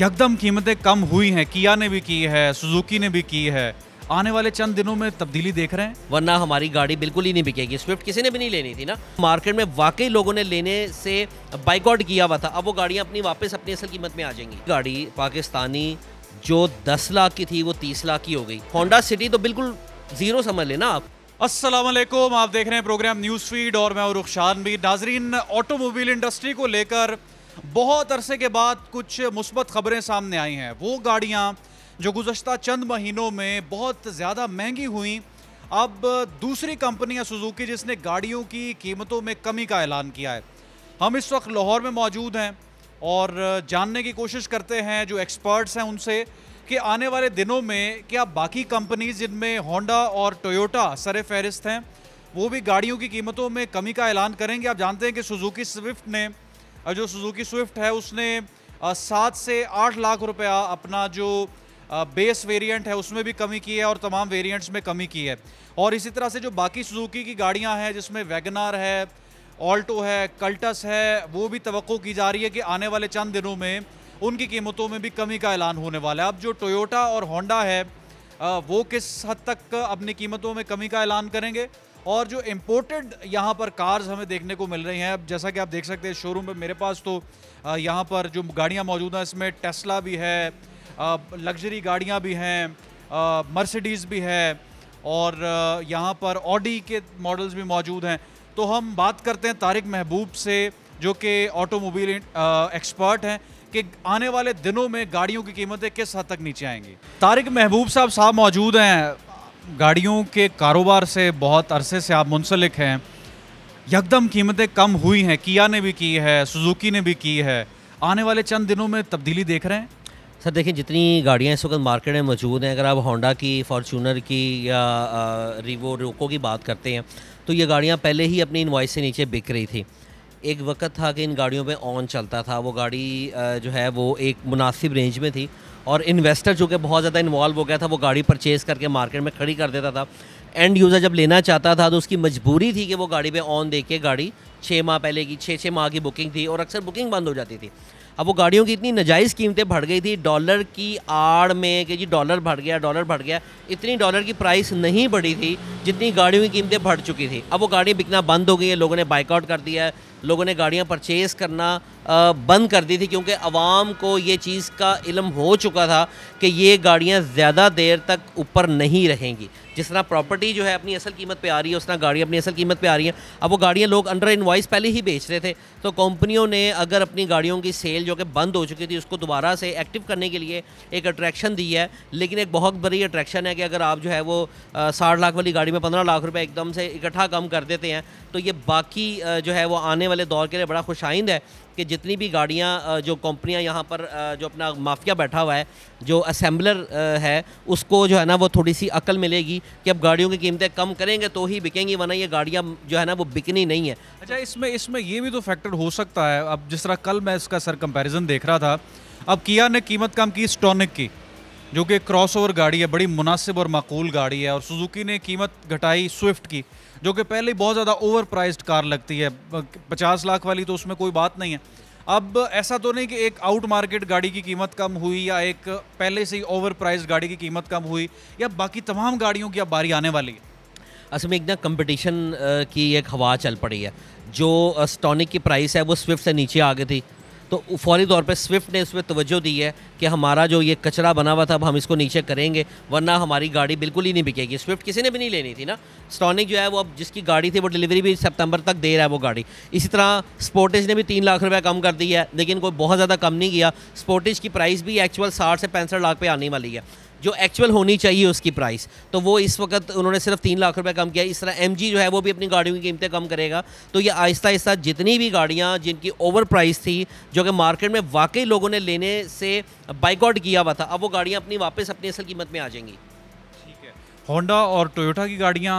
यकदम कीमतें कम हुई हैं, किया ने भी की है, सुजुकी ने भी की है। आने वाले चंद दिनों में तब्दीली देख रहे हैं, वरना हमारी गाड़ी बिल्कुल ही नहीं बिकेगी। स्विफ्ट किसी ने भी नहीं लेनी थी ना, मार्केट में वाकई लोगों ने लेने से बाइकआउट किया हुआ था। अब वो गाड़ियाँ अपनी वापस अपनी असल कीमत में आ जाएंगी। गाड़ी पाकिस्तानी जो 10 लाख की थी वो 30 लाख की हो गई। होंडा सिटी तो बिल्कुल जीरो समझ लेना आप। अस्सलाम वालेकुम, आप देख रहे हैं प्रोग्राम न्यूज़ फीड और मैं रुखशान भी। नाजरीन, ऑटोमोबाइल इंडस्ट्री को लेकर बहुत अरसे के बाद कुछ मुस्बत खबरें सामने आई हैं। वो गाड़ियां जो गुज़श्ता चंद महीनों में बहुत ज़्यादा महंगी हुई, अब दूसरी कंपनी सुजुकी जिसने गाड़ियों की कीमतों में कमी का ऐलान किया है। हम इस वक्त लाहौर में मौजूद हैं और जानने की कोशिश करते हैं जो एक्सपर्ट्स हैं उनसे कि आने वाले दिनों में क्या बाकी कंपनीज जिनमें होंडा और टोयोटा सरे फहरिस्त हैं वो भी गाड़ियों की कीमतों में कमी का ऐलान करेंगे। आप जानते हैं कि सुजुकी स्विफ्ट ने, जो सुजुकी स्विफ्ट है उसने 7 से 8 लाख रुपया अपना जो बेस वेरिएंट है उसमें भी कमी की है और तमाम वेरिएंट्स में कमी की है। और इसी तरह से जो बाकी सुजुकी की गाड़ियां हैं जिसमें वैगनार है, ऑल्टो है, कल्टस है, वो भी तवक्को की जा रही है कि आने वाले चंद दिनों में उनकी कीमतों में भी कमी का ऐलान होने वाला है। अब जो टोयोटा और होंडा है वो किस हद तक अपनी कीमतों में कमी का ऐलान करेंगे, और जो इम्पोर्टेड यहाँ पर कार्स हमें देखने को मिल रही हैं, अब जैसा कि आप देख सकते हैं शोरूम में मेरे पास तो यहाँ पर जो गाड़ियाँ मौजूद हैं इसमें टेस्ला भी है, लग्जरी गाड़ियाँ भी हैं, मर्सिडीज़ भी है और यहाँ पर ऑडी के मॉडल्स भी मौजूद हैं। तो हम बात करते हैं तारिक महबूब से जो कि ऑटोमोबाइल एक्सपर्ट हैं कि आने वाले दिनों में गाड़ियों की कीमतें किस हद तक नीचे आएंगी। तारिक महबूब साहब मौजूद हैं, गाड़ियों के कारोबार से बहुत अरसे से आप मुंसलिक हैं। यकदम कीमतें कम हुई हैं, किया ने भी की है, सुजुकी ने भी की है। आने वाले चंद दिनों में तब्दीली देख रहे हैं? सर देखिए, जितनी गाड़ियाँ इस वक्त मार्केट में मौजूद हैं, अगर आप होंडा की, फॉर्चूनर की या रिवो रोको की बात करते हैं तो ये गाड़ियाँ पहले ही अपनी इनवॉइस से नीचे बिक रही थी। एक वक्त था कि इन गाड़ियों पे ऑन चलता था, वो गाड़ी जो है वो एक मुनासिब रेंज में थी और इन्वेस्टर जो कि बहुत ज़्यादा इन्वॉल्व हो गया था वो गाड़ी परचेज़ करके मार्केट में खड़ी कर देता था। एंड यूज़र जब लेना चाहता था तो उसकी मजबूरी थी कि वो गाड़ी पे ऑन दे के गाड़ी 6 माह पहले की 6 माह की बुकिंग थी और अक्सर बुकिंग बंद हो जाती थी। अब वो गाड़ियों की इतनी नाजायज़ कीमतें बढ़ गई थी डॉलर की आड़ में कि जी डॉलर बढ़ गया, इतनी डॉलर की प्राइस नहीं बढ़ी थी जितनी गाड़ियों की कीमतें बढ़ चुकी थी। अब वो गाड़ियाँ बिकना बंद हो गई है, लोगों ने बाइकआउट कर दिया है, लोगों ने गाड़ियाँ परचेज़ करना बंद कर दी थी क्योंकि आवाम को ये चीज़ का इल्म हो चुका था कि ये गाड़ियाँ ज़्यादा देर तक ऊपर नहीं रहेंगी। जिस तरह प्रॉपर्टी जो है अपनी असल कीमत पे आ रही है उस तरह गाड़ी अपनी असल कीमत पे आ रही है। अब वो गाड़ियाँ लोग अंडर इनवॉइस पहले ही बेच रहे थे, तो कंपनियों ने अगर अपनी गाड़ियों की सेल जो कि बंद हो चुकी थी उसको दोबारा से एक्टिव करने के लिए एक अट्रैक्शन दी है। लेकिन एक बहुत बड़ी अट्रैक्शन है कि अगर आप जो है वो 60 लाख वाली गाड़ी में 15 लाख रुपये एकदम से इकट्ठा कम कर देते हैं तो ये बाकी जो है वो आने वाले दौर के लिए बड़ा खुशाइंद है कि जितनी भी गाड़ियाँ जो कंपनियाँ यहाँ पर जो अपना माफिया बैठा हुआ है, जो असेंबलर है, उसको जो है ना वो थोड़ी सी अकल मिलेगी कि अब गाड़ियों की कीमतें कम करेंगे तो ही बिकेंगी, वरना ये गाड़ियाँ जो है ना वो बिकनी नहीं है। अच्छा, इसमें ये भी तो फैक्टर हो सकता है। अब जिस तरह कल मैं इसका सर कंपैरिजन देख रहा था, अब किया ने कीमत कम की स्टॉनिक की जो कि क्रॉसओवर गाड़ी है, बड़ी मुनासिब और माकूल गाड़ी है, और सुजुकी ने कीमत घटाई स्विफ्ट की जो कि पहले ही बहुत ज़्यादा ओवर प्राइस्ड कार लगती है, 50 लाख वाली तो उसमें कोई बात नहीं है। अब ऐसा तो नहीं कि एक आउट मार्केट गाड़ी की कीमत कम हुई या एक पहले से ही ओवर प्राइस्ड गाड़ी की कीमत कम हुई, या बाकी तमाम गाड़ियों की अब बारी आने वाली है। असल में एक ना कंपटीशन की एक हवा चल पड़ी है। जो स्टॉनिक की प्राइस है वो स्विफ्ट से नीचे आ गई थी, तो फौरी तौर पे स्विफ्ट ने उस पर तवज्जो दी है कि हमारा जो ये कचरा बना हुआ था अब हम इसको नीचे करेंगे, वरना हमारी गाड़ी बिल्कुल ही नहीं बिकेगी। स्विफ्ट किसी ने भी नहीं लेनी थी ना। स्टॉनिक जो है वो अब जिसकी गाड़ी थी वो डिलीवरी भी सितंबर तक दे रहा है वो गाड़ी। इसी तरह स्पोर्टेज ने भी 3 लाख रुपये कम कर दी है, लेकिन कोई बहुत ज़्यादा कम नहीं किया। स्पोर्टेज की प्राइस भी एक्चुअल 60 से 65 लाख पे आने वाली है, जो एक्चुअल होनी चाहिए उसकी प्राइस, तो वो इस वक्त उन्होंने सिर्फ 3 लाख रुपए कम किया। इस तरह MG जो है वो भी अपनी गाड़ियों की कीमतें कम करेगा। तो ये आहिस्ता आहिस्ता जितनी भी गाड़ियाँ जिनकी ओवर प्राइस थी, जो कि मार्केट में वाकई लोगों ने लेने से बाइकआउट किया हुआ था, अब वो गाड़ियाँ अपनी वापस अपनी असल कीमत में आ जाएंगी। ठीक है, होंडा और टोयोटा की गाड़ियाँ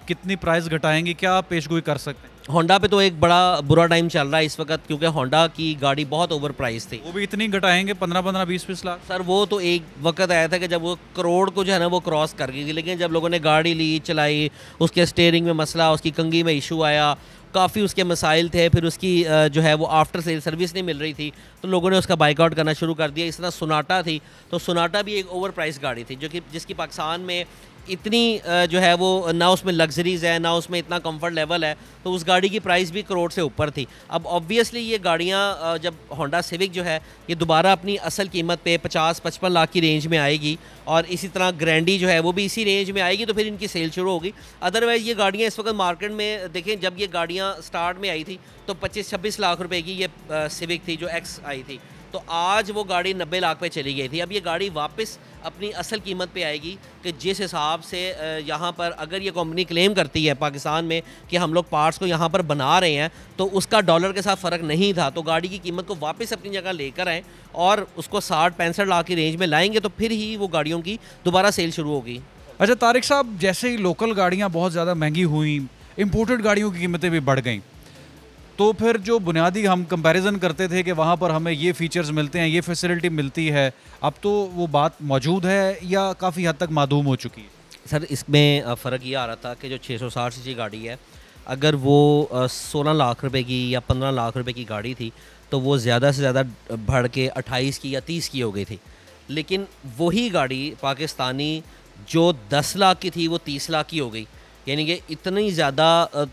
कितनी प्राइस घटाएंगी, क्या पेशगोई कर सकते हैं? होंडा पे तो एक बड़ा बुरा टाइम चल रहा है इस वक्त, क्योंकि होंडा की गाड़ी बहुत ओवर प्राइस थी। वो भी इतनी घटाएंगे 15-15, 20-20 लाख? सर वो तो एक वक्त आया था कि जब वो करोड़ को जो है ना वो क्रॉस कर गई थी, लेकिन जब लोगों ने गाड़ी ली, चलाई, उसके स्टीयरिंग में मसला, उसकी कंघी में इशू आया, काफ़ी उसके मसाइल थे, फिर उसकी जो है वो आफ्टर सेल सर्विस नहीं मिल रही थी, तो लोगों ने उसका बाइकआउट करना शुरू कर दिया। इस तरह सोनाटा थी, तो सोनाटा भी एक ओवर प्राइस गाड़ी थी जो कि जिसकी पाकिस्तान में इतनी जो है वो ना उसमें लग्जरीज़ है ना उसमें इतना कंफर्ट लेवल है, तो उस गाड़ी की प्राइस भी करोड़ से ऊपर थी। अब ऑब्वियसली ये गाड़ियाँ जब होंडा सिविक जो है ये दोबारा अपनी असल कीमत पे 50-55 लाख की रेंज में आएगी और इसी तरह ग्रैंडी जो है वो भी इसी रेंज में आएगी, तो फिर इनकी सेल शुरू होगी। अदरवाइज़ ये गाड़ियाँ इस वक्त मार्केट में देखें, जब ये गाड़ियाँ स्टार्ट में आई थी तो 25-26 लाख रुपए की ये सिविक थी जो एक्स आई थी, तो आज वो गाड़ी 90 लाख पे चली गई थी। अब ये गाड़ी वापस अपनी असल कीमत पे आएगी कि जिस हिसाब से यहाँ पर अगर ये कंपनी क्लेम करती है पाकिस्तान में कि हम लोग पार्ट्स को यहाँ पर बना रहे हैं, तो उसका डॉलर के साथ फ़र्क नहीं था, तो गाड़ी की कीमत को वापस अपनी जगह लेकर आएँ और उसको 60-65 लाख की रेंज में लाएंगे, तो फिर ही वो गाड़ियों की दोबारा सेल शुरू होगी। अच्छा तारिक साहब, जैसे ही लोकल गाड़ियाँ बहुत ज़्यादा महंगी हुई, इम्पोर्टेड गाड़ियों की कीमतें भी बढ़ गई, तो फिर जो बुनियादी हम कंपैरिजन करते थे कि वहाँ पर हमें ये फीचर्स मिलते हैं, ये फैसिलिटी मिलती है, अब तो वो बात मौजूद है या काफ़ी हद तक मादूम हो चुकी है? सर इसमें फ़र्क ये आ रहा था कि जो 660 सीसी गाड़ी है, अगर वो 16 लाख रुपए की या 15 लाख रुपए की गाड़ी थी तो वो ज़्यादा से ज़्यादा बढ़ के 28 की या 30 की हो गई थी। लेकिन वही गाड़ी पाकिस्तानी जो 10 लाख की थी वो 30 लाख की हो गई। यानी कि इतनी ज़्यादा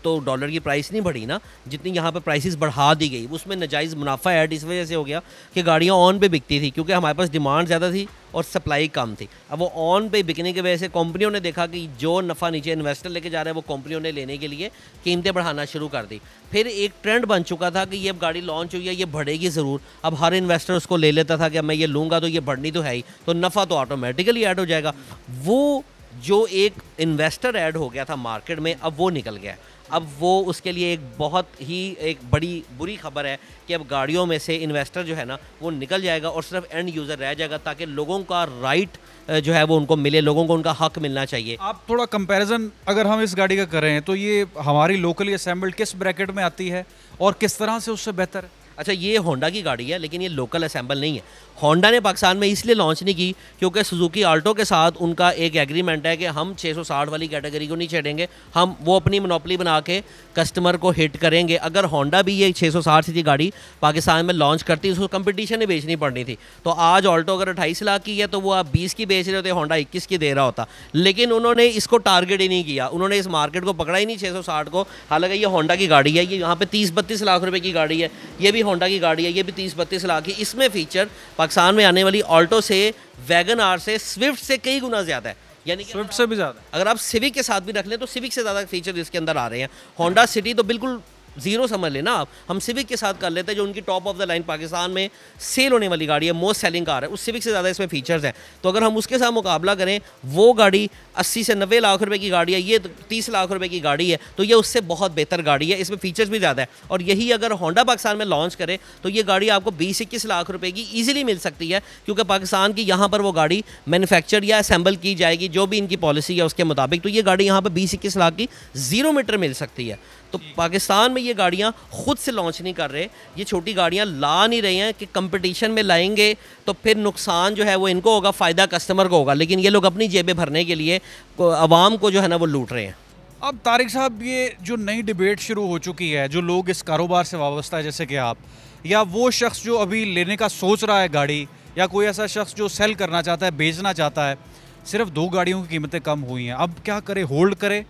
तो डॉलर की प्राइस नहीं बढ़ी ना, जितनी यहाँ पे प्राइसेस बढ़ा दी गई। उसमें नाजायज़ मुनाफा ऐड इस वजह से हो गया कि गाड़ियाँ ऑन पे बिकती थी, क्योंकि हमारे पास डिमांड ज़्यादा थी और सप्लाई कम थी। अब वो ऑन पे बिकने की वजह से कंपनियों ने देखा कि जो नफ़ा नीचे इन्वेस्टर लेके जा रहे हैं वो कंपनियों ने लेने के लिए कीमतें बढ़ाना शुरू कर दी। फिर एक ट्रेंड बन चुका था कि ये गाड़ी लॉन्च हुई है, ये बढ़ेगी ज़रूर। अब हर इन्वेस्टर उसको ले लेता था कि मैं ये लूँगा तो ये बढ़नी तो है ही, तो नफ़ा तो ऑटोमेटिकली ऐड हो जाएगा। वो जो एक इन्वेस्टर ऐड हो गया था मार्केट में, अब वो निकल गया। अब वो उसके लिए एक बहुत ही एक बड़ी बुरी खबर है कि अब गाड़ियों में से इन्वेस्टर जो है ना वो निकल जाएगा और सिर्फ एंड यूज़र रह जाएगा, ताकि लोगों का राइट जो है वो उनको मिले, लोगों को उनका हक मिलना चाहिए। आप थोड़ा कंपैरिजन अगर हम इस गाड़ी का करें तो ये हमारी लोकली असेंबल्ड किस ब्रैकेट में आती है और किस तरह से उससे बेहतर है? अच्छा, ये होंडा की गाड़ी है लेकिन ये लोकल असेंबल नहीं है। होंडा ने पाकिस्तान में इसलिए लॉन्च नहीं की क्योंकि सुजुकी आल्टो के साथ उनका एक एग्रीमेंट है कि हम 660 वाली कैटेगरी को नहीं छेड़ेंगे, हम वो अपनी मोनोपोली बना के कस्टमर को हिट करेंगे। अगर होंडा भी ये 660 सीसी गाड़ी पाकिस्तान में लॉन्च करती है, उसको कंपटीशन ही बेचनी पड़नी थी। तो आज आल्टो अगर 28 लाख की है तो वो आप 20 की बेच रहे होते, होंडा 21 की दे रहा होता। लेकिन उन्होंने इसको टारगेट ही नहीं किया, उन्होंने इस मार्केट को पकड़ा ही नहीं 660 को। हालांकि ये होंडा की गाड़ी है, ये यहाँ पे 30-32 लाख रुपए की गाड़ी है, ये भी होंडा की गाड़ी है, ये भी 30-32 लाख की। इसमें फीचर पाकिस्तान में आने वाली ऑल्टो से, वैगन आर से, स्विफ्ट से कई गुना ज़्यादा है। यानी कि स्विफ्ट से भी ज़्यादा। अगर आप सिविक के साथ भी रख लें तो सिविक से ज़्यादा फीचर इसके अंदर आ रहे हैं। होंडा सिटी तो बिल्कुल ज़ीरो समझ लेना आप, हम सिविक के साथ कर लेते हैं जो उनकी top of the line Pakistan में सेल होने वाली गाड़ी है, मोस्ट सेलिंग कार है, उस सिविक से ज़्यादा इसमें फीचर्स हैं। तो अगर हम उसके साथ मुकाबला करें, वो गाड़ी 80 से 90 लाख रुपए की गाड़ी है, ये 30 लाख रुपए की गाड़ी है, तो ये उससे बहुत बेहतर गाड़ी है, इसमें फीचर्स भी ज़्यादा है। और यही अगर होंडा पाकिस्तान में लॉन्च करे तो ये गाड़ी आपको 20-21 लाख रुपए की ईजिली मिल सकती है, क्योंकि पाकिस्तान की यहाँ पर वो गाड़ी मैन्युफैक्चर या असेंबल की जाएगी जो भी इनकी पॉलिसी है उसके मुताबिक। तो ये गाड़ी यहाँ पर 20-21 लाख की 0 मीटर मिल सकती है। तो पाकिस्तान में ये गाड़ियाँ खुद से लॉन्च नहीं कर रहे, ये छोटी गाड़ियाँ ला नहीं रहे हैं कि कंपटीशन में लाएंगे तो फिर नुकसान जो है वो इनको होगा, फ़ायदा कस्टमर को होगा। लेकिन ये लोग अपनी जेबें भरने के लिए आवाम को जो है ना वो लूट रहे हैं। अब तारिक साहब, ये जो नई डिबेट शुरू हो चुकी है, जो लोग इस कारोबार से वाबस्ता है जैसे कि आप, या वो शख्स जो अभी लेने का सोच रहा है गाड़ी, या कोई ऐसा शख्स जो सेल करना चाहता है, बेचना चाहता है, सिर्फ 2 गाड़ियों की कीमतें कम हुई हैं, अब क्या करे? होल्ड करे?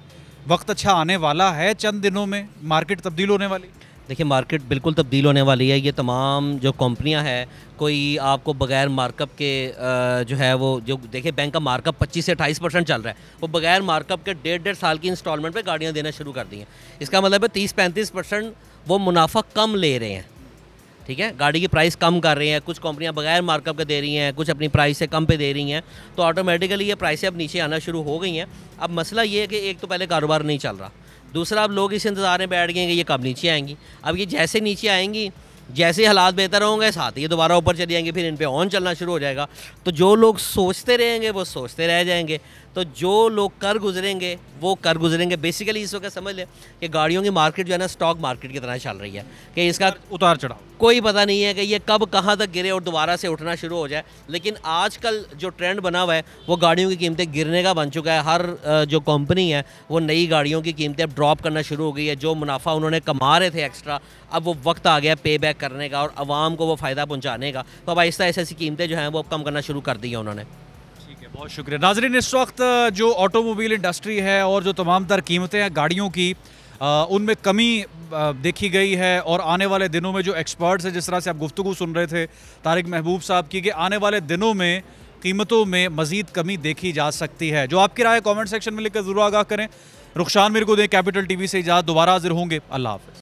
वक्त अच्छा आने वाला है, चंद दिनों में मार्केट तब्दील होने वाली? देखिए, मार्केट बिल्कुल तब्दील होने वाली है। ये तमाम जो कंपनियां हैं, कोई आपको बगैर मार्कअप के जो है वो जो देखिए बैंक का मार्कअप 25 से 28% चल रहा है, वो बगैर मार्कअप के 1.5 साल की इंस्टॉलमेंट पे गाड़ियां देना शुरू कर दी हैं। इसका मतलब है 30-35% वो मुनाफा कम ले रहे हैं। ठीक है, गाड़ी की प्राइस कम कर रहे हैं, कुछ कंपनियां बगैर मार्कअप के दे रही हैं, कुछ अपनी प्राइस से कम पे दे रही हैं, तो ऑटोमेटिकली ये प्राइसें अब नीचे आना शुरू हो गई हैं। अब मसला ये है कि एक तो पहले कारोबार नहीं चल रहा, दूसरा अब लोग इस इंतज़ार में बैठ गए हैं कि ये कब नीचे आएंगी। अब ये जैसे नीचे आएंगी जैसे ही हालात बेहतर होंगे साथ ही दोबारा ऊपर चले जाएंगे, फिर इन पे ऑन चलना शुरू हो जाएगा। तो जो लोग सोचते रहेंगे वो सोचते रह जाएंगे, तो जो लोग कर गुजरेंगे वो कर गुजरेंगे। बेसिकली इस वक्त समझ लें कि गाड़ियों की मार्केट जो है ना स्टॉक मार्केट की तरह चल रही है कि इसका उतार चढ़ाव कोई पता नहीं है कि ये कब कहाँ तक गिरे और दोबारा से उठना शुरू हो जाए। लेकिन आजकल जो ट्रेंड बना हुआ है वो गाड़ियों की कीमतें गिरने का बन चुका है। हर जो कंपनी है वो नई गाड़ियों की कीमतें अब ड्रॉप करना शुरू हो गई है। जो मुनाफा उन्होंने कमा रहे थे एक्स्ट्रा, अब वो वक्त आ गया पे बैक करने का और आवाम को वो फ़ायदा पहुँचाने का। तो अब आहिस्ता ऐसी ऐसी कीमतें जो हैं वो कम करना शुरू कर दी हैं उन्होंने। ठीक है, बहुत शुक्रिया। नाजरीन, इस वक्त जो ऑटोमोबाइल इंडस्ट्री है और जो तमाम तर कीमतें हैं गाड़ियों की, उनमें कमी देखी गई है। और आने वाले दिनों में जो एक्सपर्ट्स हैं, जिस तरह से आप गुफ्तगू सुन रहे थे तारिक महबूब साहब की, कि आने वाले दिनों में कीमतों में मज़ीद कमी देखी जा सकती है। जो आपकी राय कमेंट सेक्शन में लिखकर ज़रूर आगाह करें। रुखशान मीर को दें कैपिटल टीवी से इजाज़त, दोबारा हाजिर होंगे। अल्लाह हाफ़िज़।